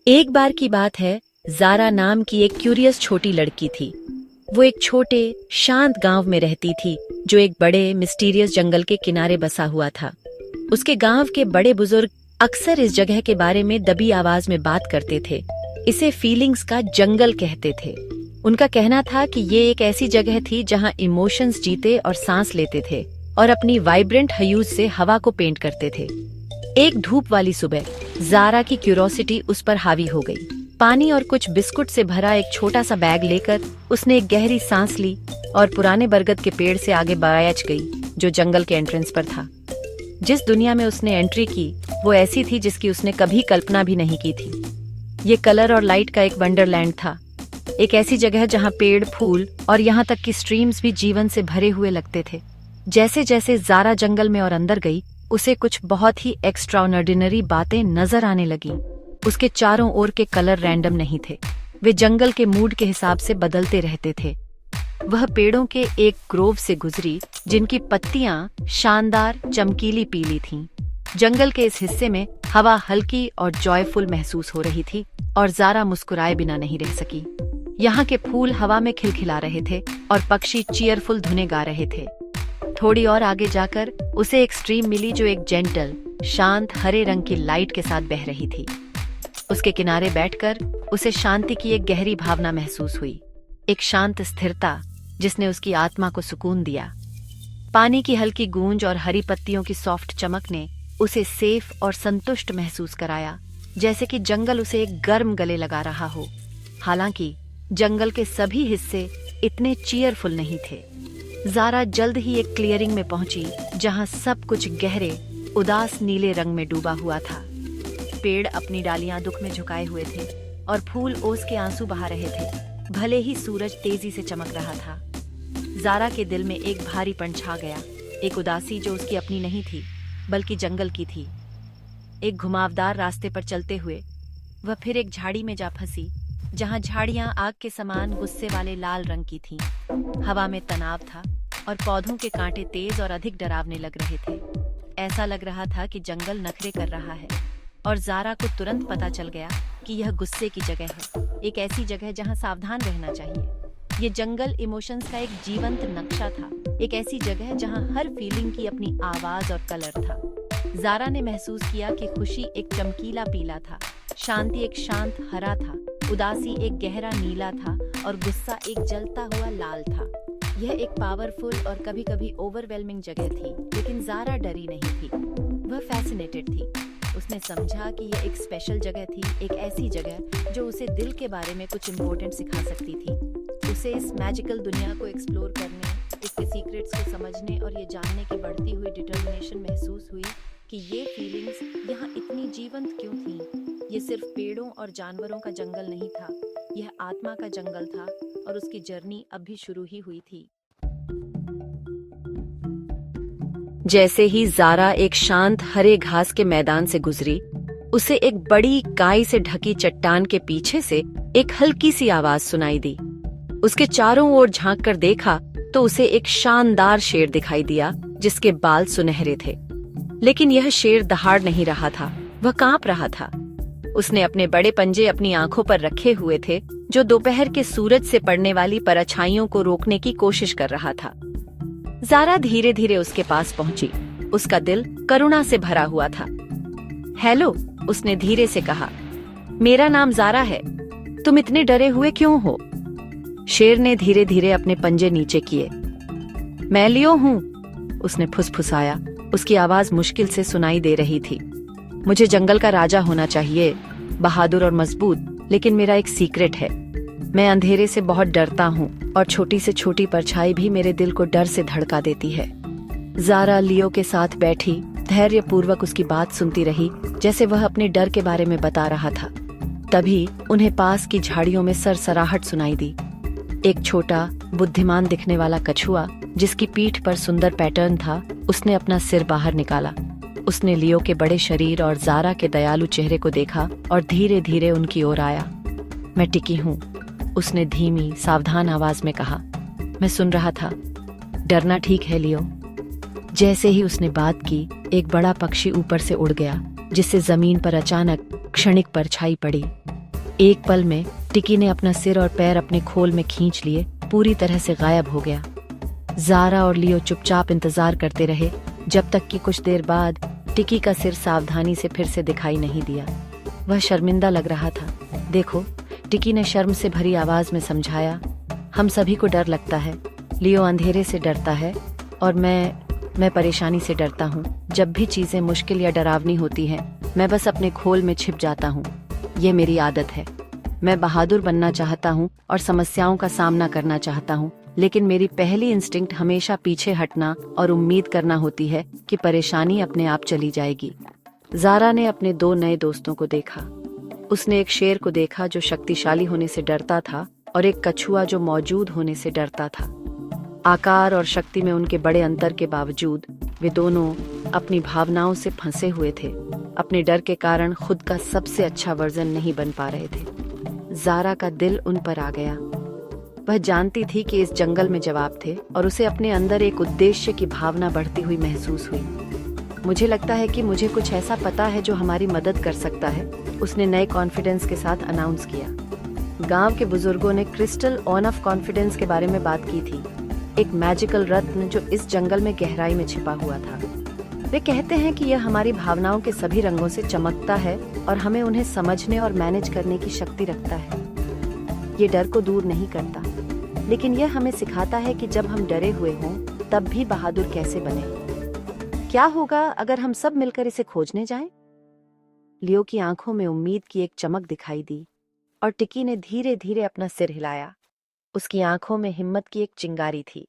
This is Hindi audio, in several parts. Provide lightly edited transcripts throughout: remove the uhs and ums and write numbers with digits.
एक बार की बात है, जारा नाम की एक क्यूरियस छोटी लड़की थी। वो एक छोटे शांत गांव में रहती थी जो एक बड़े मिस्टीरियस जंगल के किनारे बसा हुआ था। उसके गांव के बड़े बुजुर्ग अक्सर इस जगह के बारे में दबी आवाज में बात करते थे। इसे फीलिंग्स का जंगल कहते थे। उनका कहना था कि ये एक ऐसी जगह थी जहां इमोशंस जीते और सांस लेते थे और अपनी वाइब्रेंट ह्यूज से हवा को पेंट करते थे। एक धूप वाली सुबह जारा की क्यूरोसिटी उस पर हावी हो गई। पानी और कुछ बिस्कुट से भरा एक छोटा सा बैग लेकर उसने एक गहरी सांस ली और पुराने बरगद के पेड़ से आगे बढ़ गई जो जंगल के एंट्रेंस पर था। जिस दुनिया में उसने एंट्री की वो ऐसी थी जिसकी उसने कभी कल्पना भी नहीं की थी। ये कलर और लाइट का एक वंडरलैंड था, एक ऐसी जगह जहाँ पेड़, फूल और यहाँ तक कि स्ट्रीम्स भी जीवन से भरे हुए लगते थे। जैसे जैसे जारा जंगल में और अंदर गई, उसे कुछ बहुत ही एक्स्ट्राऑर्डिनरी बातें नजर आने लगी। उसके चारों ओर के कलर रैंडम नहीं थे, वे जंगल के मूड के हिसाब से बदलते रहते थे। वह पेड़ों के एक ग्रोव से गुजरी जिनकी पत्तियां शानदार चमकीली पीली थीं। जंगल के इस हिस्से में हवा हल्की और जॉयफुल महसूस हो रही थी और जारा मुस्कुराए बिना नहीं रह सकी। यहाँ के फूल हवा में खिलखिला रहे थे और पक्षी चीयरफुल धुनें गा रहे थे। थोड़ी और आगे जाकर उसे एक स्ट्रीम मिली जो एक जेंटल, शांत हरे रंग की लाइट के साथ बह रही थी। उसके किनारे बैठकर उसे शांति की एक गहरी भावना महसूस हुई, एक शांत स्थिरता जिसने उसकी आत्मा को सुकून दिया। पानी की हल्की गूंज और हरी पत्तियों की सॉफ्ट चमक ने उसे सेफ और संतुष्ट महसूस कराया, जैसे कि जंगल उसे एक गर्म गले लगा रहा हो। हालांकि जंगल के सभी हिस्से इतने चीयरफुल नहीं थे। जारा जल्द ही एक क्लियरिंग में पहुंची जहां सब कुछ गहरे उदास नीले रंग में डूबा हुआ था। पेड़ अपनी डालियां दुख में झुकाए हुए थे और फूल ओस के आंसू बहा रहे थे, भले ही सूरज तेजी से चमक रहा था। जारा के दिल में एक भारीपन छा गया, एक उदासी जो उसकी अपनी नहीं थी बल्कि जंगल की थी। एक घुमावदार रास्ते पर चलते हुए वह फिर एक झाड़ी में जा फंसी जहां झाड़ियां आग के समान गुस्से वाले लाल रंग की थीं। हवा में तनाव था और पौधों के कांटे तेज और अधिक डरावने लग रहे थे। ऐसा लग रहा था कि जंगल नखरे कर रहा है और जारा को तुरंत पता चल गया कि यह गुस्से की जगह है, एक ऐसी जगह जहां सावधान रहना चाहिए। ये जंगल इमोशंस का एक जीवंत नक्शा था, एक ऐसी जगह जहां हर फीलिंग की अपनी आवाज और कलर था। जारा ने महसूस किया कि खुशी एक चमकीला पीला था, शांति एक शांत हरा था, उदासी एक गहरा नीला था और गुस्सा एक जलता हुआ लाल था। यह एक पावरफुल और कभी-कभी ओवरवेलमिंग जगह थी, लेकिन जारा डरी नहीं थी, वह फैसिनेटेड थी। उसने समझा कि यह एक स्पेशल जगह थी, एक ऐसी जगह जो उसे दिल के बारे में कुछ इम्पोर्टेंट सिखा सकती थी। उसे इस मैजिकल दुनिया को एक्सप्लोर करने, इसके सीक्रेट्स को समझने और ये जानने की बढ़ती हुई डिटर्मिनेशन महसूस हुई कि ये फीलिंग्स यहाँ इतनी जीवंत क्यों थीं। ये सिर्फ पेड़ों और जानवरों का जंगल नहीं था, यह आत्मा का जंगल था और उसकी जर्नी अब भी शुरू ही हुई थी। जैसे ही जारा एक शांत हरे घास के मैदान से गुजरी, उसे एक बड़ी काई से ढकी चट्टान के पीछे से एक हल्की सी आवाज सुनाई दी। उसके चारों ओर झांक कर देखा तो उसे एक शानदार शेर दिखाई दिया जिसके बाल सुनहरे थे। लेकिन यह शेर दहाड़ नहीं रहा था, वह कांप रहा था। उसने अपने बड़े पंजे अपनी आंखों पर रखे हुए थे जो दोपहर के सूरज से पड़ने वाली परछाइयों को रोकने की कोशिश कर रहा था। जारा धीरे धीरे उसके पास पहुंची, उसका दिल करुणा से भरा हुआ था। हेलो, उसने धीरे से कहा, मेरा नाम जारा है, तुम इतने डरे हुए क्यों हो? शेर ने धीरे धीरे अपने पंजे नीचे किए। मैं लियो हूँ, उसने फुसफुसाया, उसकी आवाज मुश्किल से सुनाई दे रही थी। मुझे जंगल का राजा होना चाहिए, बहादुर और मजबूत, लेकिन मेरा एक सीक्रेट है। मैं अंधेरे से बहुत डरता हूँ और छोटी से छोटी परछाई भी मेरे दिल को डर से धड़का देती है। जारा लियो के साथ बैठी धैर्यपूर्वक उसकी बात सुनती रही, जैसे वह अपने डर के बारे में बता रहा था। तभी उन्हें पास की झाड़ियों में सरसराहट सुनाई दी। एक छोटा बुद्धिमान दिखने वाला कछुआ जिसकी पीठ पर सुंदर पैटर्न था, उसने अपना सिर बाहर निकाला। उसने लियो के बड़े शरीर और जारा के दयालु चेहरे को देखा और धीरे धीरे उनकी ओर आया। मैं टिकी हूँ, उसने धीमी सावधान आवाज में कहा। मैं सुन रहा था, डरना ठीक है लियो। जैसे ही उसने बात की, एक बड़ा पक्षी ऊपर से उड़ गया, जिससे जमीन पर अचानक क्षणिक परछाई पड़ी। एक पल में टिकी ने अपना सिर और पैर अपने खोल में खींच लिए, पूरी तरह से गायब हो गया। ज़ारा और लियो चुपचाप इंतजार करते रहे, जब तक कि कुछ देर बाद टिकी का सिर सावधानी से फिर से दिखाई नहीं दिया। वह शर्मिंदा लग रहा था। देखो, टिकी ने शर्म से भरी आवाज में समझाया, हम सभी को डर लगता है। लियो अंधेरे से डरता है और मैं परेशानी से डरता हूँ। जब भी चीजें मुश्किल या डरावनी होती हैं, मैं बस अपने खोल में छिप जाता हूँ। ये मेरी आदत है। मैं बहादुर बनना चाहता हूँ और समस्याओं का सामना करना चाहता हूँ, लेकिन मेरी पहली इंस्टिंक्ट हमेशा पीछे हटना और उम्मीद करना होती है कि परेशानी अपने आप चली जाएगी। ज़ारा ने अपने दो नए दोस्तों को देखा। उसने एक शेर को देखा जो शक्तिशाली होने से डरता था और एक कछुआ जो मौजूद होने से डरता था। आकार और शक्ति में उनके बड़े अंतर के बावजूद वे दोनों अपनी भावनाओं से फंसे हुए थे। अपने डर के कारण खुद का सबसे अच्छा वर्जन नहीं बन पा रहे थे। ज़ारा का दिल उन पर आ गया। वह जानती थी कि इस जंगल में जवाब थे और उसे अपने अंदर एक उद्देश्य की भावना बढ़ती हुई महसूस हुई। मुझे लगता है कि मुझे कुछ ऐसा पता है जो हमारी मदद कर सकता है, उसने नए कॉन्फिडेंस के साथ अनाउंस किया। गांव के बुजुर्गों ने क्रिस्टल ऑन ऑफ कॉन्फिडेंस के बारे में बात की थी, एक मैजिकल रत्न जो इस जंगल में गहराई में छिपा हुआ था। वे कहते हैं कि यह हमारी भावनाओं के सभी रंगों से चमकता है और हमें उन्हें समझने और मैनेज करने की शक्ति रखता है। ये डर को दूर नहीं करता, लेकिन यह हमें सिखाता है कि जब हम डरे हुए हों तब भी बहादुर कैसे बने। क्या होगा अगर हम सब मिलकर इसे खोजने जाएं? लियो की आंखों में उम्मीद की एक चमक दिखाई दी और टिकी ने धीरे धीरे अपना सिर हिलाया। उसकी आंखों में हिम्मत की एक चिंगारी थी।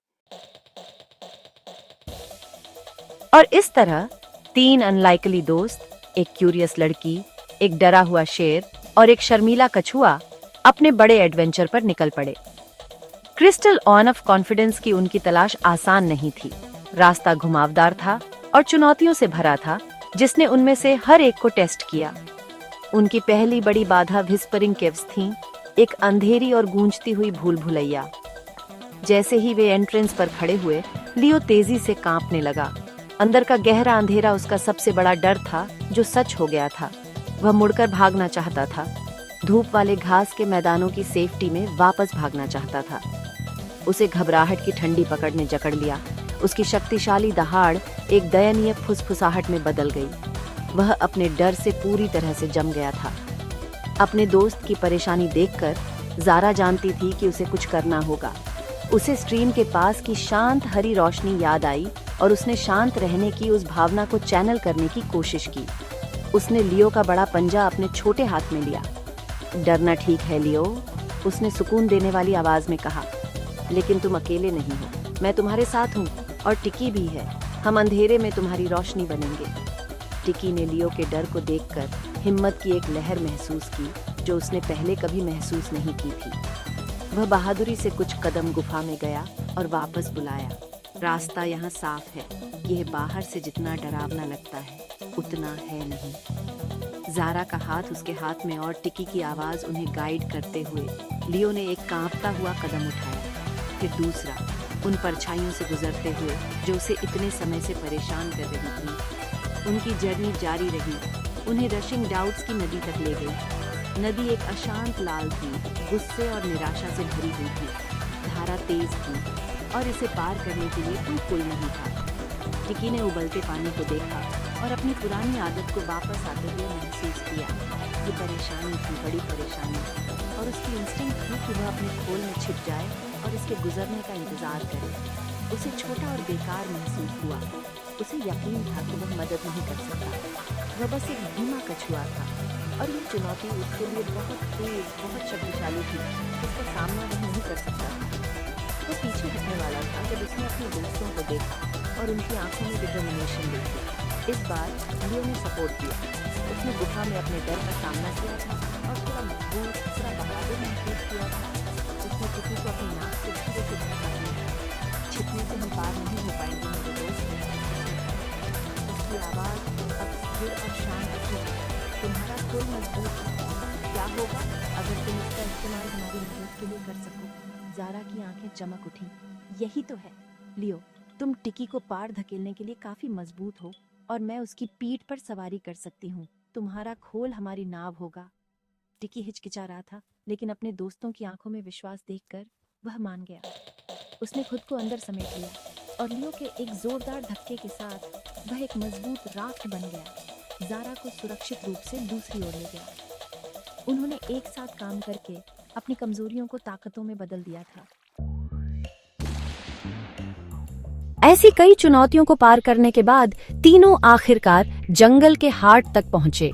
और इस तरह तीन अनलाइकली दोस्त, एक क्यूरियस लड़की, एक डरा हुआ शेर और एक शर्मीला कछुआ अपने बड़े एडवेंचर पर निकल पड़े। क्रिस्टल ऑन ऑफ कॉन्फिडेंस की उनकी तलाश आसान नहीं थी। रास्ता घुमावदार था और चुनौतियों से भरा था, जिसने उनमें से हर एक को टेस्ट किया। उनकी पहली बड़ी बाधा व्हिस्परिंग केव्स थी, एक अंधेरी और गूंजती हुई भूल भुलैया। जैसे ही वे एंट्रेंस पर खड़े हुए, लियो तेजी से कांपने लगा। अंदर का गहरा अंधेरा उसका सबसे बड़ा डर था, जो सच हो गया था। वह मुड़कर भागना चाहता था, धूप वाले घास के मैदानों की सेफ्टी में वापस भागना चाहता था। उसे घबराहट की ठंडी पकड़ ने जकड़ लिया। उसकी शक्तिशाली दहाड़ एक दयनीय फुसफुसाहट में बदल गई। वह अपने डर से पूरी तरह से जम गया था। अपने दोस्त की परेशानी देखकर ज़ारा जानती थी कि उसे कुछ करना होगा। उसे स्ट्रीम के पास की शांत हरी रोशनी याद आई और उसने शांत रहने की उस भावना को चैनल करने की कोशिश की। उसने लियो का बड़ा पंजा अपने छोटे हाथ में लिया। डरना ठीक है लियो, उसने सुकून देने वाली आवाज में कहा, लेकिन तुम अकेले नहीं हो, मैं तुम्हारे साथ हूँ और टिकी भी है। हम अंधेरे में तुम्हारी रोशनी बनेंगे। टिकी ने लियो के डर को देखकर हिम्मत की एक लहर महसूस की, जो उसने पहले कभी महसूस नहीं की थी। वह बहादुरी से कुछ कदम गुफा में गया और वापस बुलाया, रास्ता यहाँ साफ है। यह बाहर से जितना डरावना लगता है, उतना है नहीं। ज़ारा का हाथ उसके हाथ में और टिकी की आवाज उन्हें गाइड करते हुए लियो ने एक कांपता हुआ कदम उठाया, फिर दूसरा, उन परछाइयों से गुजरते हुए जो उसे इतने समय से परेशान कर रही थी। उनकी जर्नी जारी रही, उन्हें रशिंग डाउट्स की नदी तक ले गई। नदी एक अशांत लाल थी, गुस्से और निराशा से भरी हुई थी। धारा तेज थी और इसे पार करने के लिए कोई पुल नहीं था। टिकी ने उबलते पानी को देखा और अपनी पुरानी आदत को वापस आते हुए महसूस किया। ये परेशानी थी, बड़ी परेशानी, और उसकी इंस्टिंक्ट थी कि वह अपने खोल में छिप जाए और इसके गुजरने का इंतजार करे। उसे छोटा और बेकार महसूस हुआ। उसे यकीन था कि वह मदद नहीं कर सकता। वह बस एक धीमा कछुआ था और ये चुनौती उसके लिए बहुत तेज, बहुत शक्तिशाली थी, जिसका सामना वह नहीं कर सकता था। वो पीछे हटने वाला था जब उसने अपने दोस्तों को देखा और उनकी आंखों में डिटर्मिनेशन देखी। इस बार लियो ने सपोर्ट किया। उसने गुफा में अपने डर का सामना किया था और थोड़ा मजबूत, थोड़ा बहादुर महसूस किया था। उसने किसी को अपनी नाक से धीरे से धक्का दिया। छिपने से हम पार नहीं हो पाएंगे मेरे दोस्त। उसकी आवाज अब स्थिर और शांत थी। तुम्हारा कोई मजबूत है। क्या होगा अगर तुम इसका इस्तेमाल हमारी मदद के लिए कर सको? ज़ारा की आंखें चमक उठी। यही तो है लियो, तुम टिकी को पार धकेलने के लिए काफी मजबूत हो और मैं उसकी पीठ पर सवारी कर सकती हूँ। तुम्हारा खोल हमारी नाव होगा। टिकी हिचकिचा रहा था, लेकिन अपने दोस्तों की आंखों में विश्वास देखकर वह मान गया। उसने खुद को अंदर समेट लिया और लियो के एक जोरदार धक्के के साथ वह एक मजबूत राफ्ट बन गया। ज़ारा को सुरक्षित रूप से दूसरी ओर ले गया। उन्होंने एक साथ काम करके अपनी कमजोरियों को ताकतों में बदल दिया था। ऐसी कई चुनौतियों को पार करने के बाद तीनों आखिरकार जंगल के हार्ट तक पहुंचे।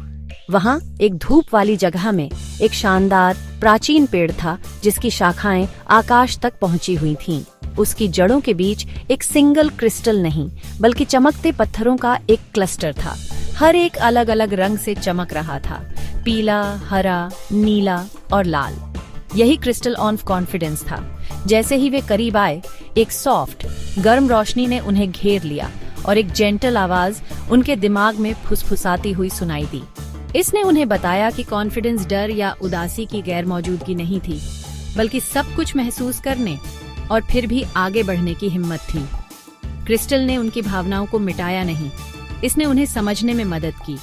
वहां एक धूप वाली जगह में एक शानदार प्राचीन पेड़ था जिसकी शाखाएं आकाश तक पहुंची हुई थीं। उसकी जड़ों के बीच एक सिंगल क्रिस्टल नहीं बल्कि चमकते पत्थरों का एक क्लस्टर था। हर एक अलग अलग रंग से चमक रहा था, पीला, हरा, नीला और लाल। यही क्रिस्टल ऑफ कॉन्फिडेंस था। जैसे ही वे करीब आए, एक सॉफ्ट गर्म रोशनी ने उन्हें घेर लिया और एक जेंटल आवाज उनके दिमाग में फुसफुसाती हुई सुनाई दी। इसने उन्हें बताया कि कॉन्फिडेंस डर या उदासी की गैर मौजूदगी नहीं थी, बल्कि सब कुछ महसूस करने और फिर भी आगे बढ़ने की हिम्मत थी। क्रिस्टल ने उनकी भावनाओं को मिटाया नहीं, इसने उन्हें समझने में मदद की।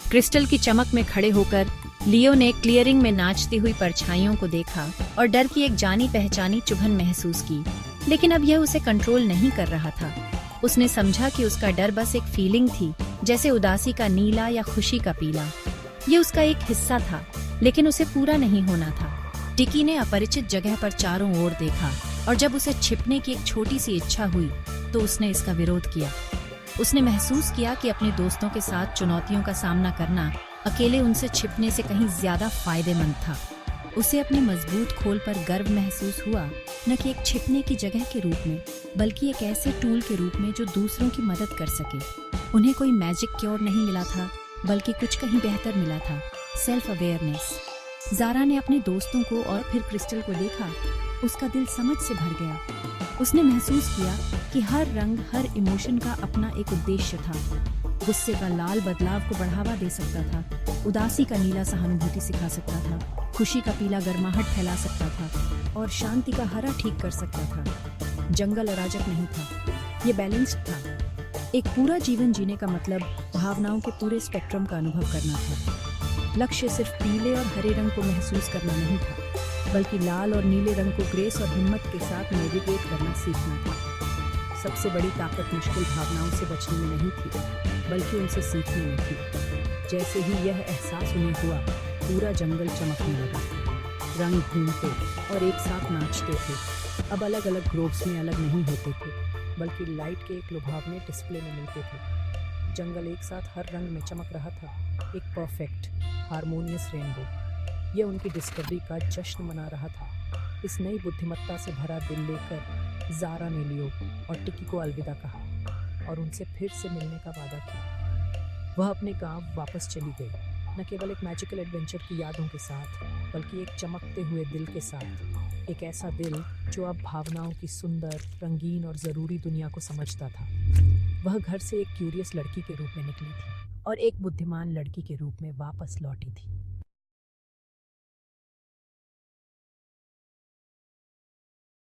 क्रिस्टल की चमक में खड़े होकर लियो ने क्लियरिंग में नाचती हुई परछाइयों को देखा और डर की एक जानी पहचानी चुभन महसूस की, लेकिन अब यह उसे कंट्रोल नहीं कर रहा था। उसने समझा कि उसका डर बस एक फीलिंग थी, जैसे उदासी का नीला या खुशी का पीला। ये उसका एक हिस्सा था, लेकिन उसे पूरा नहीं होना था। टिकी ने अपरिचित जगह पर चारों ओर देखा और जब उसे छिपने की एक छोटी सी इच्छा हुई तो उसने इसका विरोध किया। उसने महसूस किया कि अपने दोस्तों के साथ चुनौतियों का सामना करना अकेले उनसे छिपने से कहीं ज्यादा फायदेमंद था। उसे अपने मजबूत खोल पर गर्व महसूस हुआ, न कि एक छिपने की जगह के रूप में, बल्कि एक ऐसे टूल के रूप में जो दूसरों की मदद कर सके। उन्हें कोई मैजिक क्योर नहीं मिला था, बल्कि कुछ कहीं बेहतर मिला था, सेल्फ अवेयरनेस। ज़ारा ने अपने दोस्तों को और फिर क्रिस्टल को देखा। उसका दिल समझ से भर गया। उसने महसूस किया कि हर रंग, हर इमोशन का अपना एक उद्देश्य था। गुस्से का लाल बदलाव को बढ़ावा दे सकता था, उदासी का नीला सहानुभूति सिखा सकता था, खुशी का पीला गर्माहट फैला सकता था और शांति का हरा ठीक कर सकता था। जंगल अराजक नहीं था, ये बैलेंस्ड था। एक पूरा जीवन जीने का मतलब भावनाओं के पूरे स्पेक्ट्रम का अनुभव करना था। लक्ष्य सिर्फ पीले और हरे रंग को महसूस करना नहीं था, बल्कि लाल और नीले रंग को ग्रेस और हिम्मत के साथ नेविगेट करना सीखना था। सबसे बड़ी ताकत मुश्किल भावनाओं से बचने में नहीं थी, बल्कि उनसे सीखने में थी। जैसे ही यह एहसास उन्हें हुआ, पूरा जंगल चमकने लगा। रंग घूमते और एक साथ नाचते थे। अब अलग अलग ग्रोव्स में अलग नहीं होते थे, बल्कि लाइट के एक लुभावने डिस्प्ले में मिलते थे। जंगल एक साथ हर रंग में चमक रहा था, एक परफेक्ट हारमोनियस रेनबो। यह उनकी डिस्कवरी का जश्न मना रहा था। इस नई बुद्धिमत्ता से भरा दिल लेकर ज़ारा ने लियो और टिकी को अलविदा कहा और उनसे फिर से मिलने का वादा किया। वह अपने गांव वापस चली गई, न केवल एक मैजिकल एडवेंचर की यादों के साथ, बल्कि एक चमकते हुए दिल के साथ। एक ऐसा दिल जो अब भावनाओं की सुंदर, रंगीन और ज़रूरी दुनिया को समझता था। वह घर से एक क्यूरियस लड़की के रूप में निकली थी और एक बुद्धिमान लड़की के रूप में वापस लौटी थी।